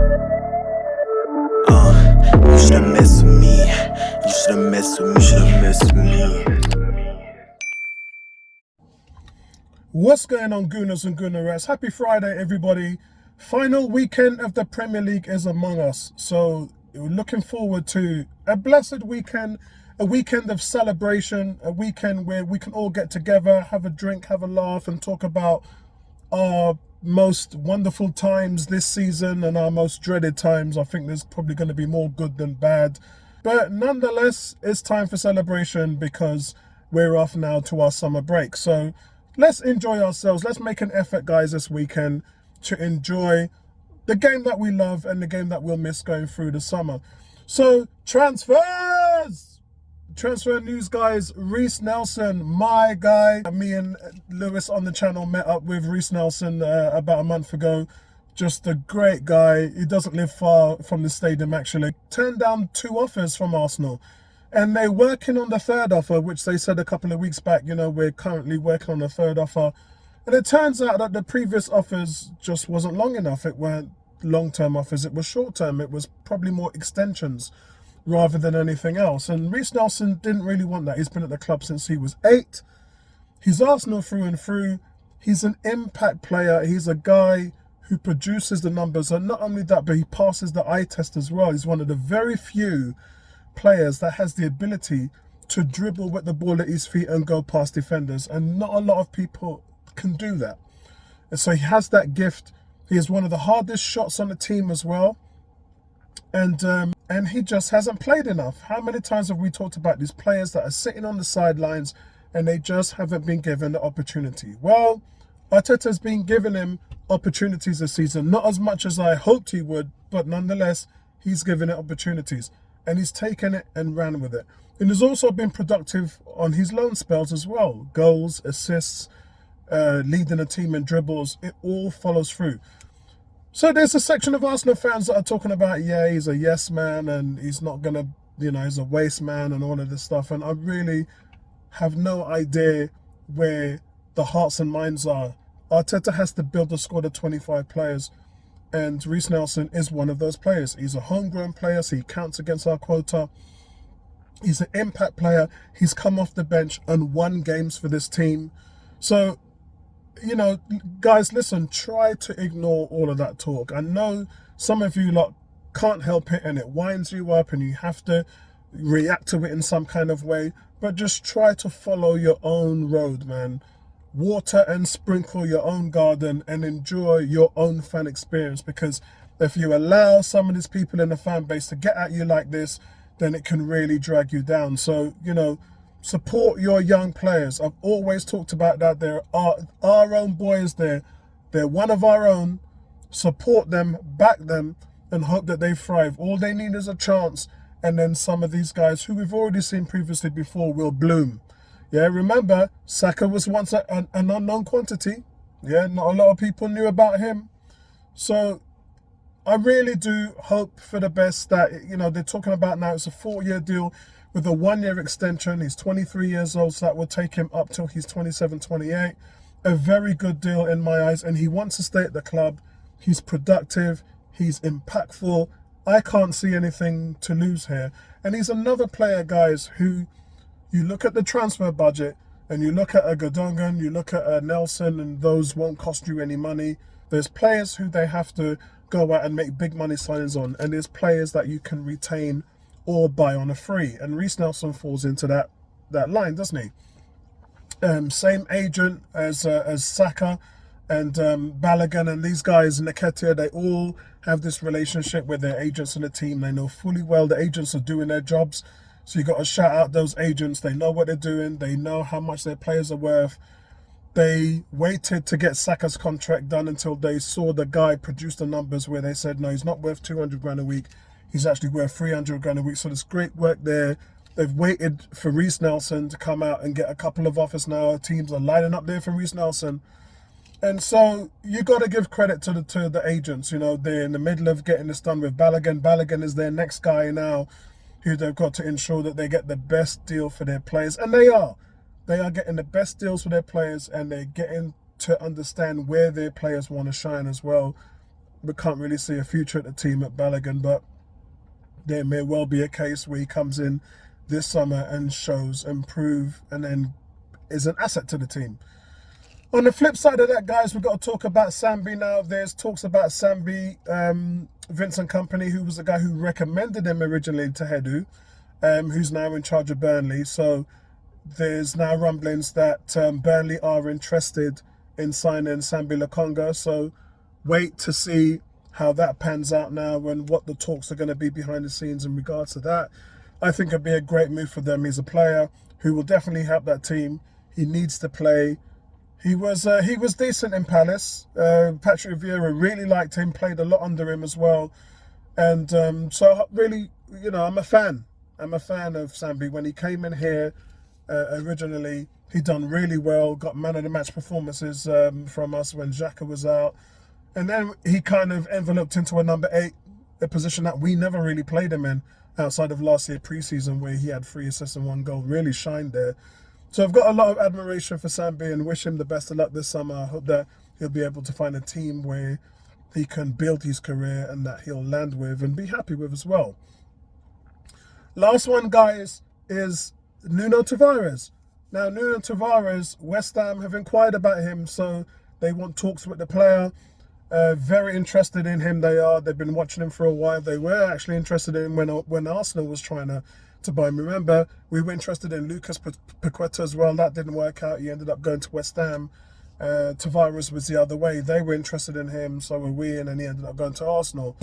You should've messed with me. You should've messed with me. You should've messed with me. What's going on, Gooners and Goonerettes? Happy Friday, everybody. Final weekend of the Premier League is among us. So we're looking forward to a blessed weekend, a weekend of celebration, a weekend where we can all get together, have a drink, have a laugh, and talk about our most wonderful times this season and our most dreaded times. I think there's probably going to be more good than bad. But nonetheless, it's time for celebration because we're off now to our summer break. So let's enjoy ourselves. Let's make an effort, guys, this weekend to enjoy the game that we love and the game that we'll miss going through the summer. So transfers! Transfer news, guys. Reiss Nelson, my guy. Me and Lewis on the channel met up with Reiss Nelson about a month ago. Just a great guy. He doesn't live far from the stadium, actually. Turned down 2 offers from Arsenal. And they're working on the 3rd offer, which they said a couple of weeks back, we're currently working on the 3rd offer. And it turns out that the previous offers just wasn't long enough. It weren't long-term offers. It was short-term. It was probably more extensions rather than anything else. And Reiss Nelson didn't really want that. He's been at the club since he was 8. He's Arsenal through and through. He's an impact player. He's a guy who produces the numbers. And not only that, but he passes the eye test as well. He's one of the very few players that has the ability to dribble with the ball at his feet and go past defenders. And not a lot of people can do that. And so he has that gift. He is one of the hardest shots on the team as well. And he just hasn't played enough. How many times have we talked about these players that are sitting on the sidelines and they just haven't been given the opportunity? Well, Arteta's been giving him opportunities this season. Not as much as I hoped he would, but nonetheless, he's given it opportunities. And he's taken it and ran with it. And he's also been productive on his loan spells as well. Goals, assists, leading a team in dribbles. It all follows through. So there's a section of Arsenal fans that are talking about, yeah, he's a yes man and he's not going to, he's a waste man and all of this stuff. And I really have no idea where the hearts and minds are. Arteta has to build a squad of 25 players. And Reiss Nelson is one of those players. He's a homegrown player, so he counts against our quota. He's an impact player. He's come off the bench and won games for this team. So, guys, listen, try to ignore all of that talk. I know some of you lot can't help it and it winds you up and you have to react to it in some kind of way, but just try to follow your own road, man. Water and sprinkle your own garden and enjoy your own fan experience, because if you allow some of these people in the fan base to get at you like this, then it can really drag you down. So, support your young players. I've always talked about that. There are our own boys there. They're one of our own. Support them, back them, and hope that they thrive. All they need is a chance, and then some of these guys who we've already seen previously before will bloom. Yeah, remember, Saka was once an unknown quantity. Yeah, not a lot of people knew about him. So I really do hope for the best that, they're talking about now it's a 4-year deal with a 1-year extension. He's 23 years old, so that will take him up till he's 27, 28. A very good deal in my eyes, and he wants to stay at the club. He's productive. He's impactful. I can't see anything to lose here. And he's another player, guys, who you look at the transfer budget and you look at a Gundogan, you look at a Nelson, and those won't cost you any money. There's players who they have to go out and make big money signings on, and there's players that you can retain or buy on a free. And Reiss Nelson falls into that line, doesn't he? Same agent as Saka and Balogun and these guys, Nketiah, they all have this relationship with their agents and the team. They know fully well the agents are doing their jobs. So you got to shout out those agents. They know what they're doing. They know how much their players are worth. They waited to get Saka's contract done until they saw the guy produce the numbers where they said, no, he's not worth 200 grand a week. He's actually worth 300 grand a week. So there's great work there. They've waited for Reiss Nelson to come out and get a couple of offers now. Teams are lining up there for Reiss Nelson. And so you got to give credit to the agents. They're in the middle of getting this done with Balogun. Balogun is their next guy now, who they've got to ensure that they get the best deal for their players. And they are. They are getting the best deals for their players, and they're getting to understand where their players want to shine as well. we can't really see a future at the team at Balogun, but there may well be a case where he comes in this summer and shows improve and then is an asset to the team. On the flip side of that, guys, we've got to talk about Sambi now. There's talks about Sambi, Vincent Kompany, who was the guy who recommended him originally to Hedu, who's now in charge of Burnley. So there's now rumblings that Burnley are interested in signing Sambi Lokonga. So wait to see how that pans out now and what the talks are going to be behind the scenes in regards to that. I think it'd be a great move for them. He's a player who will definitely help that team. He needs to play. He was decent in Palace. Patrick Vieira really liked him, played a lot under him as well. And so really, you know, I'm a fan. I'm a fan of Sambi. When he came in here originally, he done really well, got man of the match performances from us when Xhaka was out. And then he kind of enveloped into a number 8, a position that we never really played him in outside of last year pre-season, where he had 3 assists and 1 goal, really shined there. So I've got a lot of admiration for Sambi and wish him the best of luck this summer. I hope that he'll be able to find a team where he can build his career and that he'll land with and be happy with as well. Last one, guys, is Nuno Tavares. Now, Nuno Tavares, West Ham have inquired about him, so they want talks with the player. Very interested in him they are. They've been watching him for a while. They were actually interested in him when Arsenal was trying to buy him. Remember, we were interested in Lucas Paqueta as well. That didn't work out. He ended up going to West Ham. Tavares was the other way. They were interested in him, so were we, and then he ended up going to Arsenal.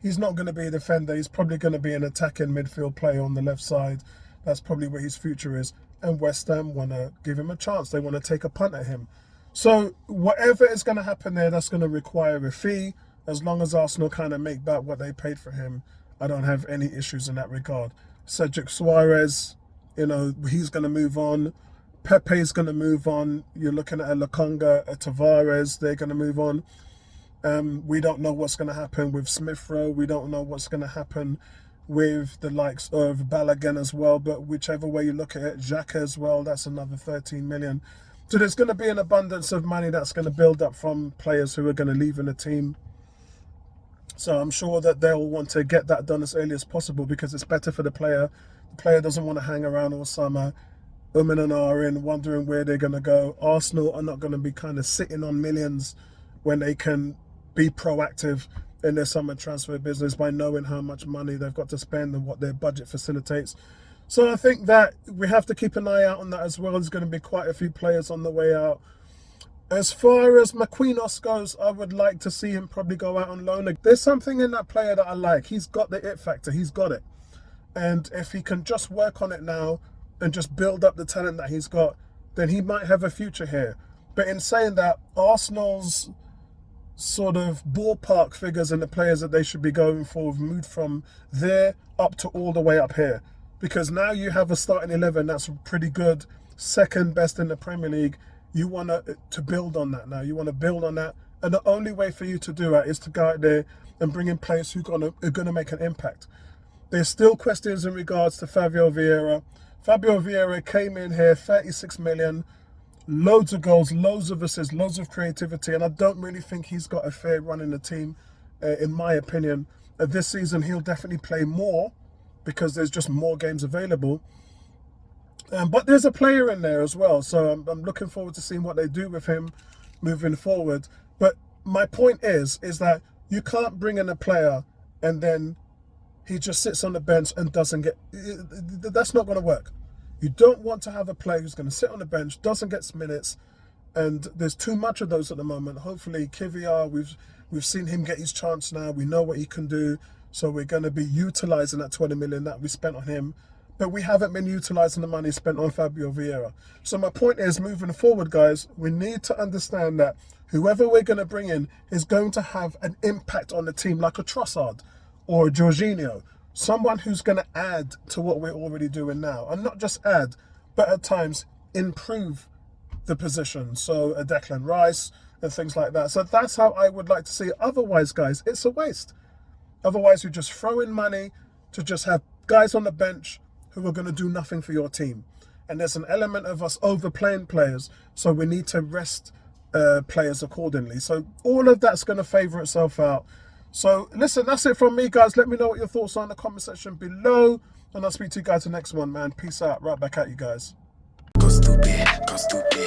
He's not going to be a defender. He's probably going to be an attacking midfield player on the left side. That's probably where his future is. And West Ham want to give him a chance. They want to take a punt at him. So whatever is going to happen there, that's going to require a fee. As long as Arsenal kind of make back what they paid for him, I don't have any issues in that regard. Cedric Suarez, you know, he's going to move on. Pepe's going to move on. You're looking at a Lokonga, a Tavares, they're going to move on. We don't know what's going to happen with Smith Rowe. We don't know what's going to happen with the likes of Balogun as well. But whichever way you look at it, Xhaka as well, that's another 13 million. So there's going to be an abundance of money that's going to build up from players who are going to leave in the team. So I'm sure that they'll want to get that done as early as possible because it's better for the player. The player doesn't want to hang around all summer, and ahhing, wondering where they're going to go. Arsenal are not going to be kind of sitting on millions when they can be proactive in their summer transfer business by knowing how much money they've got to spend and what their budget facilitates. So I think that we have to keep an eye out on that as well. There's going to be quite a few players on the way out. As far as Marquinhos goes, I would like to see him probably go out on loan. There's something in that player that I like. He's got the it factor. He's got it. And if he can just work on it now and just build up the talent that he's got, then he might have a future here. But in saying that, Arsenal's sort of ballpark figures and the players that they should be going for have moved from there up to all the way up here. Because now you have a starting 11 that's pretty good, second best in the Premier League. You want to build on that now. You want to build on that. And the only way for you to do that is to go out there and bring in players who are going to make an impact. There's still questions in regards to Fabio Vieira. Fabio Vieira came in here, 36 million, loads of goals, loads of assists, loads of creativity. And I don't really think he's got a fair run in the team, in my opinion. This season, he'll definitely play more because there's just more games available. But there's a player in there as well. So I'm looking forward to seeing what they do with him moving forward. But my point is that you can't bring in a player and then he just sits on the bench and doesn't get... That's not going to work. You don't want to have a player who's going to sit on the bench, doesn't get minutes, and there's too much of those at the moment. Hopefully, Kivior, we've seen him get his chance now. We know what he can do. So we're going to be utilising that 20 million that we spent on him. But we haven't been utilising the money spent on Fabio Vieira. So my point is, moving forward, guys, we need to understand that whoever we're going to bring in is going to have an impact on the team, like a Trossard or a Jorginho. Someone who's going to add to what we're already doing now. And not just add, but at times improve the position. So a Declan Rice and things like that. So that's how I would like to see it. Otherwise, guys, it's a waste. Otherwise, you just throw in money to just have guys on the bench who are going to do nothing for your team. And there's an element of us overplaying players. So we need to rest players accordingly. So all of that's going to favour itself out. So listen, that's it from me, guys. Let me know what your thoughts are in the comment section below, and I'll speak to you guys the next one, man. Peace out. Right back at you guys. Go stupid, go stupid.